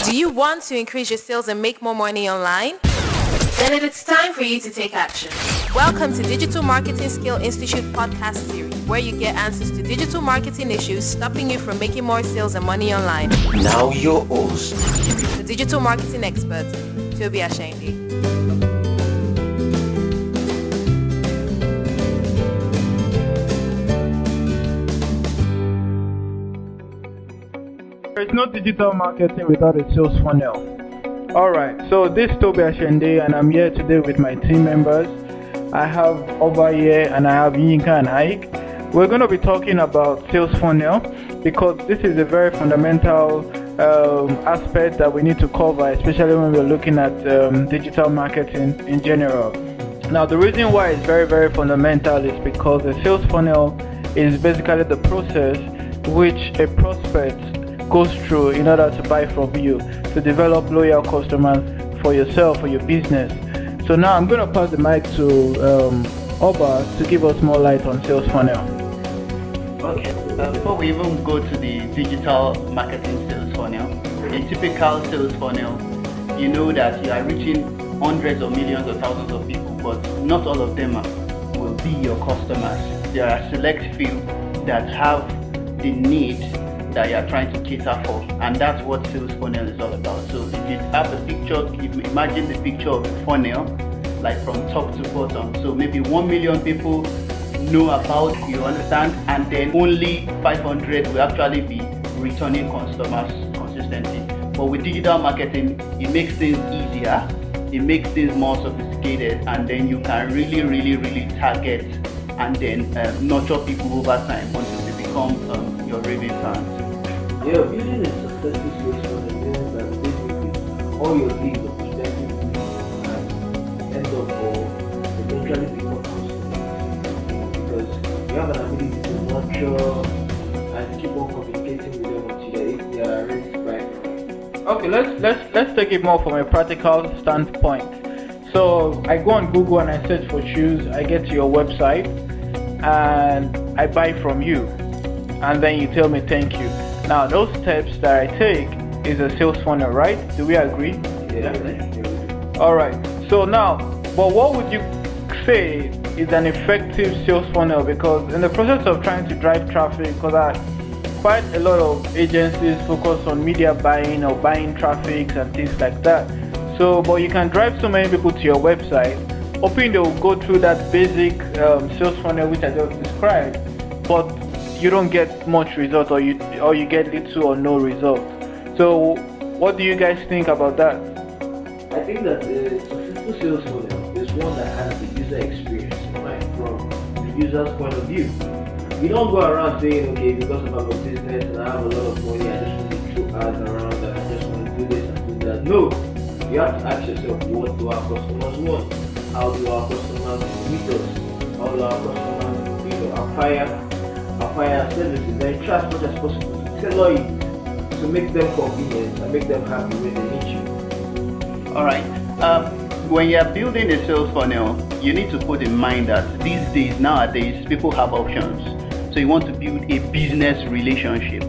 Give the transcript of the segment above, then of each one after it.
Do you want to increase your sales and make more money online? Then it's time for you to take action. Welcome to Digital Marketing Skill Institute podcast series, where you get answers to digital marketing issues stopping you from making more sales and money online. Now your host, the digital marketing expert, Toby Ashende. There is no digital marketing without a sales funnel. Alright, so this is Toby Ashende and I'm here today with my team members. I have Oba here and I have Yinka and Ike. We're going to be talking about sales funnel because this is a very fundamental aspect that we need to cover, especially when we're looking at digital marketing in general. Now, the reason why it's very, very fundamental is because the sales funnel is basically the process which a prospect goes through in order to buy from you, to develop loyal customers for yourself, for your business. So now I'm going to pass the mic to Oba to give us more light on sales funnel. Okay, before we even go to the digital marketing sales funnel, a typical sales funnel, you know that you are reaching hundreds of millions or thousands of people, but not all of them will be your customers. There are a select few that have the need that you are trying to cater for, and that's what sales funnel is all about. So if you have the picture, if you imagine the picture of a funnel, like from top to bottom, so maybe 1 million people know about you, understand, and then only 500 will actually be returning customers consistently. But with digital marketing, it makes things easier, it makes things more sophisticated, and then you can really target and then nurture people over time until they become your raving fans. Yeah, building a successful sales funnel means that basically all your leads or prospective leads end up or eventually become customers, because you have an ability to nurture and keep on communicating with them until they are ready to buy. Okay, let's take it more from a practical standpoint. So I go on Google and I search for shoes, I get to your website and I buy from you, and then you tell me thank you. Now those steps that I take is a sales funnel, right? Do we agree? Yeah. Alright, so now, but what would you say is an effective sales funnel? Because in the process of trying to drive traffic, because quite a lot of agencies focus on media buying or buying traffic and things like that. So, but you can drive so many people to your website, hoping they will go through that basic sales funnel which I just described, but you don't get much result, or you get little or no result. So what do you guys think about that? I think that a successful sales funnel is one that has the user experience in mind from the user's point of view. You don't go around saying, okay, because I'm a business and I have a lot of money, I just want to throw ads around and I just want to do this and do that. No, you have to ask yourself, what do our customers want? How do our customers meet us? How do our customers acquire services? Then try as much as possible to tailor it to make them convenient and make them happy when they meet you. Alright, when you're building a sales funnel, you need to put in mind that nowadays, people have options. So you want to build a business relationship.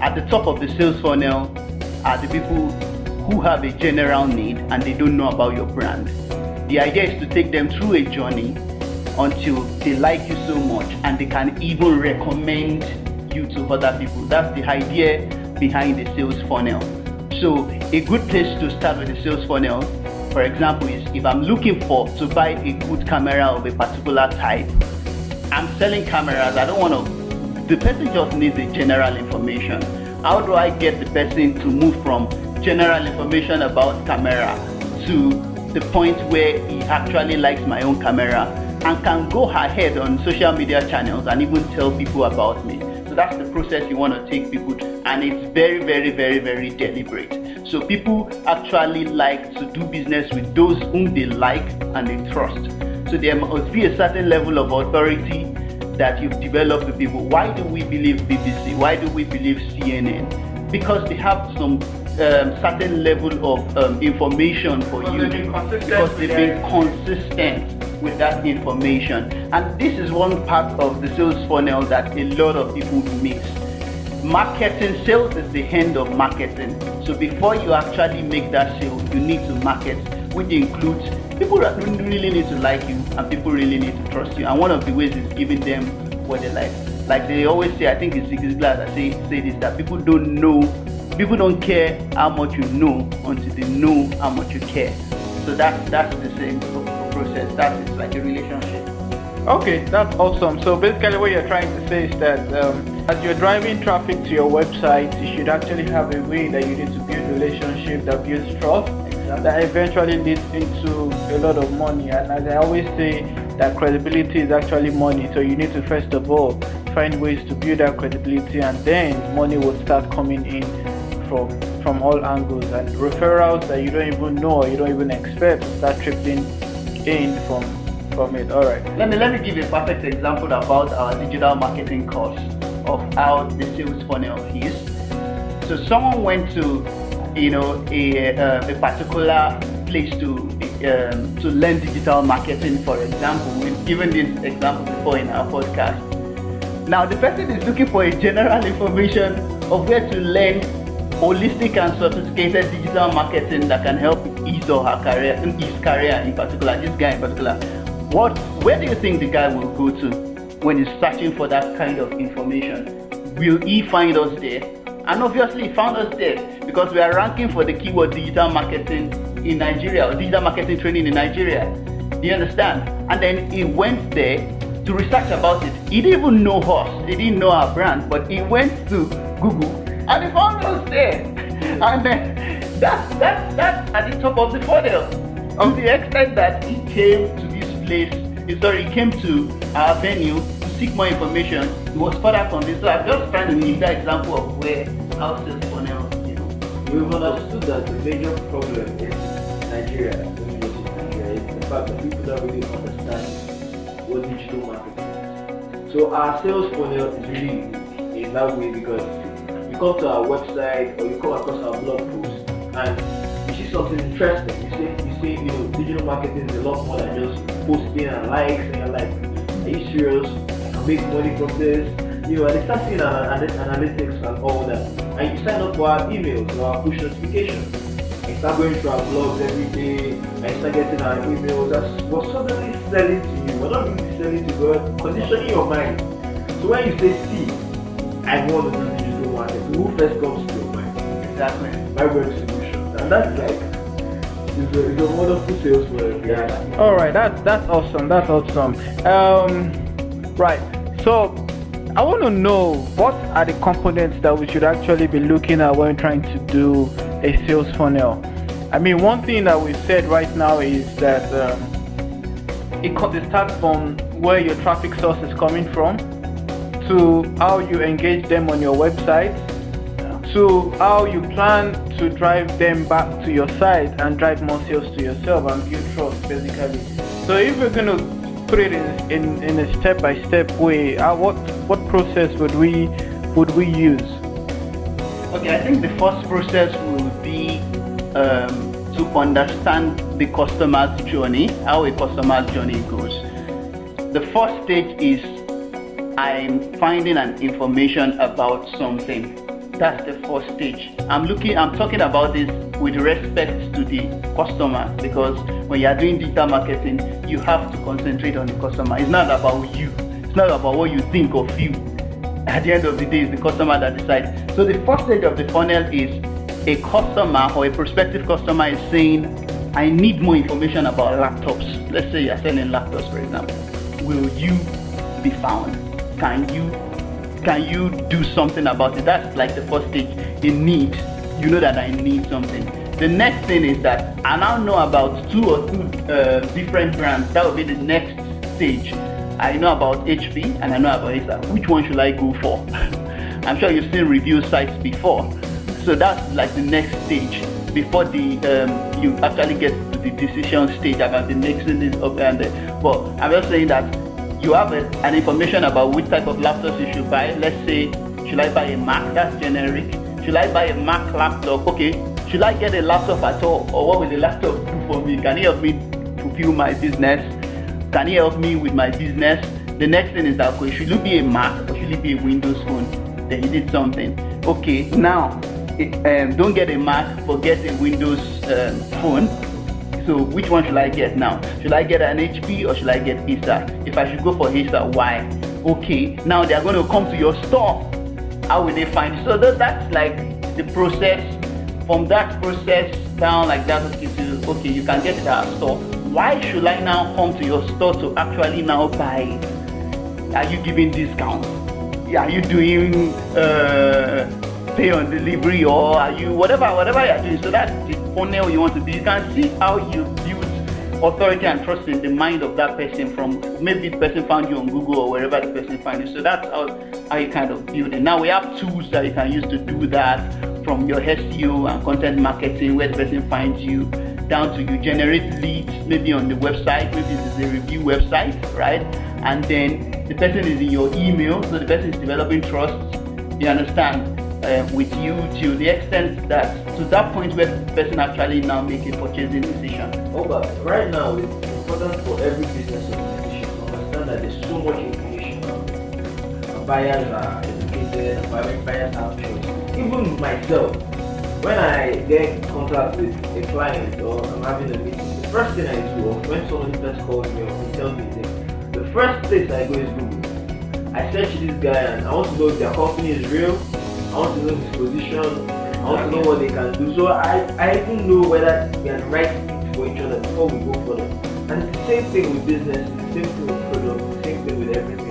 At the top of the sales funnel are the people who have a general need and they don't know about your brand. The idea is to take them through a journey until they like you so much and they can even recommend you to other people. That's the idea behind the sales funnel. So a good place to start with the sales funnel, for example, is if I'm looking to buy a good camera of a particular type. I'm selling cameras, I don't want to, the person just needs the general information. How do I get the person to move from general information about camera to the point where he actually likes my own camera and can go ahead on social media channels and even tell people about me? So that's the process you want to take people to, and it's very deliberate. So people actually like to do business with those whom they like and they trust. So there must be a certain level of authority that you've developed with people. Why do we believe BBC? Why do we believe CNN? Because they have some certain level of information for you, because they've been consistent with that information. And this is one part of the sales funnel that a lot of people miss. marketing, sales is the end of marketing. So before you actually make that sale, you need to market, which includes people that really need to like you and people really need to trust you. And one of the ways is giving them what they like. Like they always say, I think it's Zig Ziglar that say this, that people don't care how much you know until they know how much you care. So that's the same process. That is like a relationship. Okay, that's awesome. So basically what you're trying to say is that as you're driving traffic to your website, you should actually have a way that you need to build relationship that builds trust, that eventually leads into a lot of money. And as I always say, that credibility is actually money. So you need to first of all find ways to build that credibility, and then money will start coming in from all angles, and referrals that you don't even know or you don't even expect to start trickling in from it. All right. Let me give you a perfect example about our digital marketing course of how the sales funnel is. So someone went to a particular place to learn digital marketing, for example. We've given this example before in our podcast. Now the person is looking for a general information of where to learn holistic and sophisticated digital marketing that can help his or her career, his career in particular, this guy in particular. Where do you think the guy will go to when he's searching for that kind of information? Will he find us there? And obviously he found us there because we are ranking for the keyword digital marketing in Nigeria, or digital marketing training in Nigeria. Do you understand? And then he went there to research about it. He didn't even know us, he didn't know our brand, but he went to Google and he found us there. And then that's at the top of the funnel. To the extent that he came to this place, he came to our venue to seek more information. He was further convinced. So I'm just trying to give that example of where our sales funnel, We've understood that the major problem in Nigeria, is the fact that people don't really understand what digital marketing is. So our sales funnel is really in that way because you come to our website or you come across our blog post and you see something interesting. You say, digital marketing is a lot more than just posting and likes, and you're like, are you serious? I can make money from this. And they start seeing analytics and all that. And you sign up for our emails or our push notifications. And you start going through our blogs every day and you start getting our emails. We're suddenly selling to you. We're not really selling to God, conditioning your mind. So when you say, see, I want to do digital marketing, who first comes to your mind? Exactly. My web solutions. And that's like, it's a wonderful sales for them. Yeah. All right, that's awesome. That's awesome. Right. So I want to know what are the components that we should actually be looking at when trying to do a sales funnel. I mean, one thing that we've said right now is that it starts from where your traffic source is coming from, to how you engage them on your website, to how you plan to drive them back to your site and drive more sales to yourself and build trust, basically. So if we're going to put it in a step-by-step way, what process would we use? Okay, I think the first process will be to understand the customer's journey, how a customer's journey goes. The first stage is I'm finding an information about something. That's the first stage. I'm talking about this with respect to the customer, because when you are doing digital marketing, you have to concentrate on the customer. It's not about you. It's not about what you think or feel. At the end of the day, it's the customer that decides. So the first stage of the funnel is a customer or a prospective customer is saying, I need more information about laptops. Let's say you're selling laptops, for example. Will you be found? Can you do something about it? That's like the first stage. In need. You know that I need something. The next thing is that I now know about two different brands. That will be the next stage. I know about HP and I know about Acer. Which one should I go for? I'm sure you've seen review sites before. So that's like the next stage before you actually get to the decision stage about the next thing is up and there. But I'm just saying that you have an information about which type of laptops you should buy. Let's say, should I buy a Mac? That's generic. Should I buy a Mac laptop? Okay. Should I get a laptop at all? Or what will the laptop do for me? Can it help me fulfill my business? Can it help me with my business? The next thing is that, okay, should it be a Mac or should it be a Windows phone? then you did something. Okay, now don't get a Mac, but get a Windows phone. So which one should I get now? Should I get an HP or should I get Acer? If I should go for Acer, why? Okay, now they are going to come to your store. How will they find you? So that's like the process. From that process down like that, okay, you can get it at our store. Why should I now come to your store to actually now buy it? Are you giving discounts? Are you doing pay on delivery, or are you whatever you're doing? So that's the funnel you want to be. You can see how you build authority and trust in the mind of that person from maybe the person found you on Google or wherever the person found you. So that's how you kind of build it. Now we have tools that you can use to do that, from your SEO and content marketing, where the person finds you, down to you generate leads maybe on the website, maybe it's a review website, right? And then the person is in your email, so the person is developing trust, you understand, with you to the extent that to that point where the person actually now make a purchasing decision. But right now it's important for every business organization to understand that there's so much information out there. Buyers are educated, buyers have choice. Even myself, when I get in contact with a client or I'm having a meeting, the first thing I do, or when somebody first calls me or he tells me things, the first place I go is Google. I search this guy and I want to know if their company is real. I want to know his position. I want to know what they can do. So I even know whether we are the right fit for each other before we go further. And it's the same thing with business, it's the same thing with product, the same thing with everything.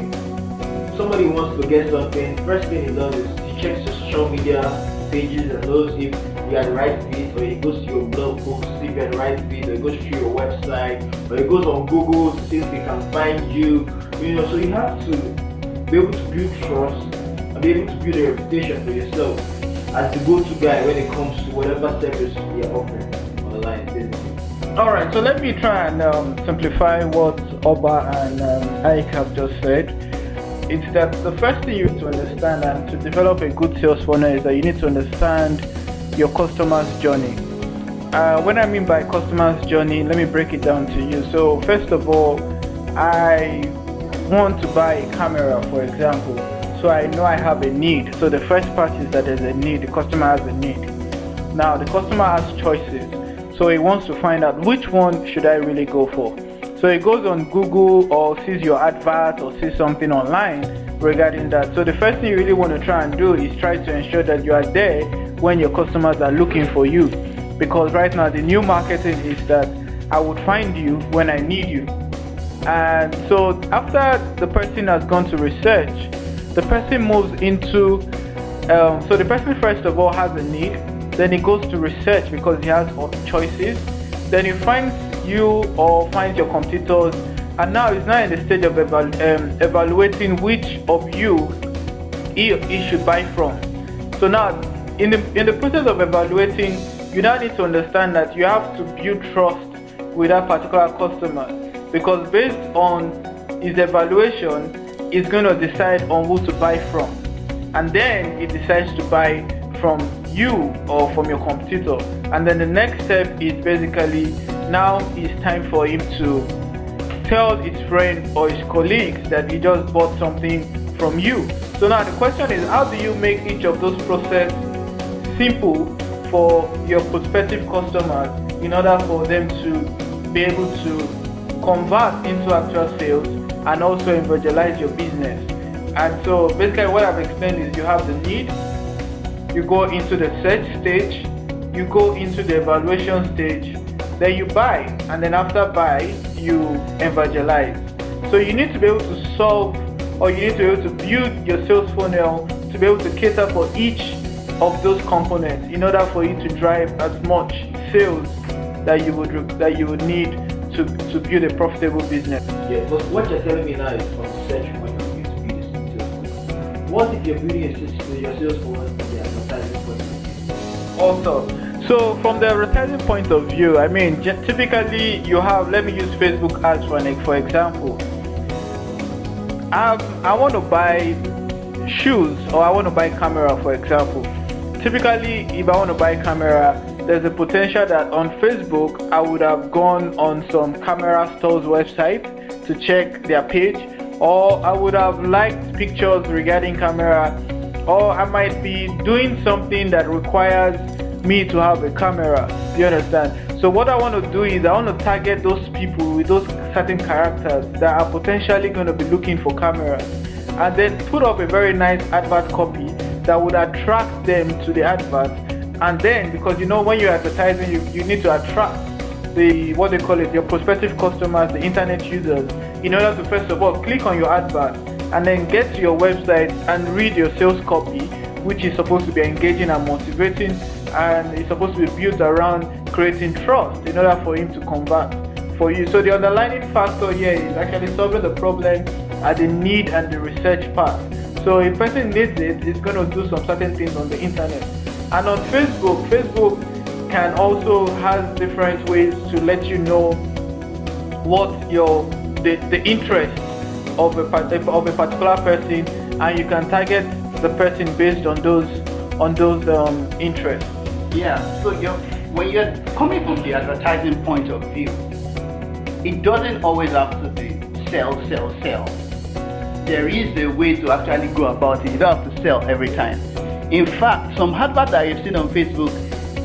Somebody wants to get something, first thing he does is he checks your social media pages and knows if you are the right fit, or he goes to your blog post to see if you are the right fit, or he goes through your website, or he goes on Google to see if he can find you. So you have to be able to build trust and be able to build a reputation for yourself as the go-to guy when it comes to whatever service you are offering online business. Alright, so let me try and simplify what Oba and Ike have just said. It's that the first thing you have to understand and to develop a good sales funnel is that you need to understand your customer's journey. When I mean by customer's journey, let me break it down to you. So first of all, I want to buy a camera, for example. So I know I have a need. So the first part is that there's a need. The customer has a need. Now the customer has choices. So he wants to find out which one should I really go for. So he goes on Google or sees your advert or sees something online regarding that. So the first thing you really want to try and do is try to ensure that you are there when your customers are looking for you. Because right now the new marketing is that I would find you when I need you. And so after the person has gone to research, the person moves into, so the person first of all has a need, then he goes to research because he has choices, then he finds you or finds your competitors, and now he's now in the stage of evaluating which of you he should buy from. So now in the process of evaluating, you now need to understand that you have to build trust with that particular customer, because based on his evaluation, he's going to decide on who to buy from, and then he decides to buy from you or from your competitor. And then the next step is basically now it's time for him to tell his friend or his colleagues that he just bought something from you. So now the question is, how do you make each of those processes simple for your prospective customers in order for them to be able to convert into actual sales and also evangelize your business? And so basically what I've explained is you have the need, you go into the search stage, you go into the evaluation stage, then you buy, and then after buy, you evangelize. So you need to be able to solve, or you need to be able to build your sales funnel to be able to cater for each of those components in order for you to drive as much sales that you would need to build a profitable business. Yeah, but what you're telling me now is from search point of view to build a sales funnel. What if you're building a system, your sales funnel from the advertising point of view? Also, so from the advertising point of view, I mean, typically you have, let me use Facebook ads for example. I want to buy shoes, or I want to buy camera, for example. Typically, if I want to buy camera, there's a potential that on Facebook, I would have gone on some camera stores website to check their page, or I would have liked pictures regarding camera or I might be doing something that requires me to have a camera. You understand? So what I want to do is I want to target those people with those certain characters that are potentially going to be looking for cameras, and then put up a very nice advert copy that would attract them to the advert. And then, because when you're advertising, you need to attract your prospective customers, the internet users, in order to first of all click on your advert and then get to your website and read your sales copy, which is supposed to be engaging and motivating, and it's supposed to be built around creating trust in order for him to convert for you. So the underlying factor here is actually solving the problem at the need and the research part. So if a person needs it, it's going to do some certain things on the internet. And on Facebook can also has different ways to let you know what the interest of a particular person, and you can target the person based on those interests. Yeah. So when you're coming from the advertising point of view, it doesn't always have to be sell. There is a way to actually go about it. You don't have to sell every time. In fact, some advert that you've seen on Facebook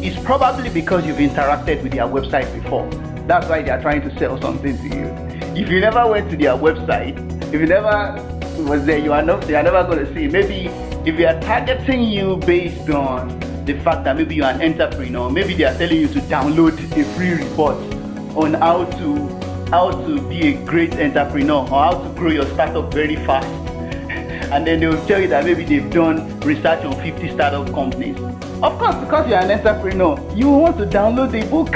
is probably because you've interacted with their website before. That's why they are trying to sell something to you. If you never went to their website, if you never was there, they are never going to see. Maybe if they are targeting you based on the fact that maybe you're an entrepreneur, maybe they are telling you to download a free report on how to be a great entrepreneur or how to grow your startup very fast. And then they will tell you that maybe they've done research on 50 startup companies. Of course, because you're an entrepreneur, you want to download the book.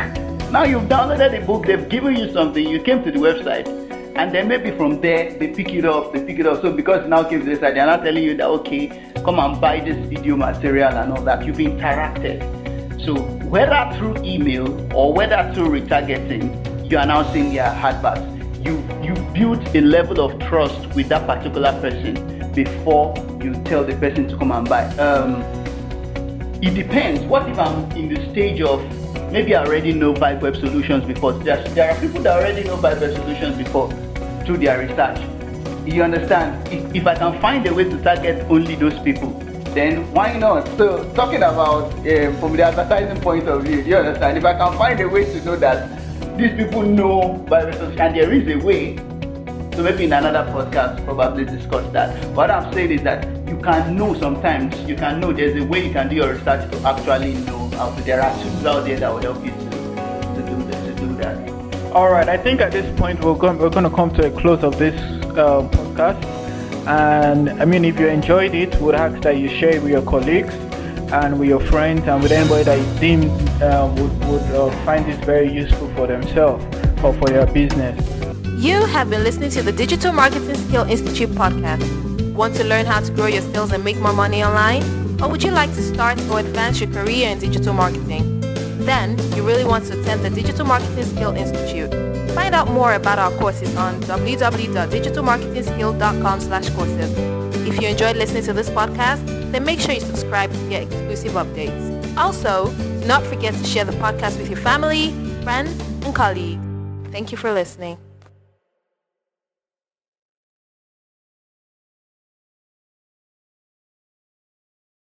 Now you've downloaded the book, they've given you something, you came to the website, and then maybe from there they pick it up. So because it now came to the site, they're not telling you that, okay, come and buy this video material and all that. You've interacted. So whether through email or whether through retargeting, you are now seeing their adverts. You built a level of trust with that particular person before you tell the person to come and buy. It depends. What if I'm in the stage of maybe I already know Vibe Web Solutions before? There are people that already know Vibe Web Solutions before through their research. You understand? If I can find a way to target only those people, then why not? So talking about from the advertising point of view, you understand? If I can find a way to know that these people know Vibe Web Solutions, and there is a way, so maybe in another podcast probably discuss that. What I'm saying is that you can know sometimes, there's a way you can do your research to actually know how to. There are tools out there that will help you to do that. Alright, I think at this point we're going to come to a close of this podcast. And I mean, if you enjoyed it, we would ask that you share it with your colleagues and with your friends and with anybody that you deem would find this very useful for themselves or for their business. You have been listening to the Digital Marketing Skill Institute podcast. Want to learn how to grow your skills and make more money online? Or would you like to start or advance your career in digital marketing? Then you really want to attend the Digital Marketing Skill Institute. Find out more about our courses on www.digitalmarketingskill.com/courses. If you enjoyed listening to this podcast, then make sure you subscribe to get exclusive updates. Also, do not forget to share the podcast with your family, friends, and colleagues. Thank you for listening.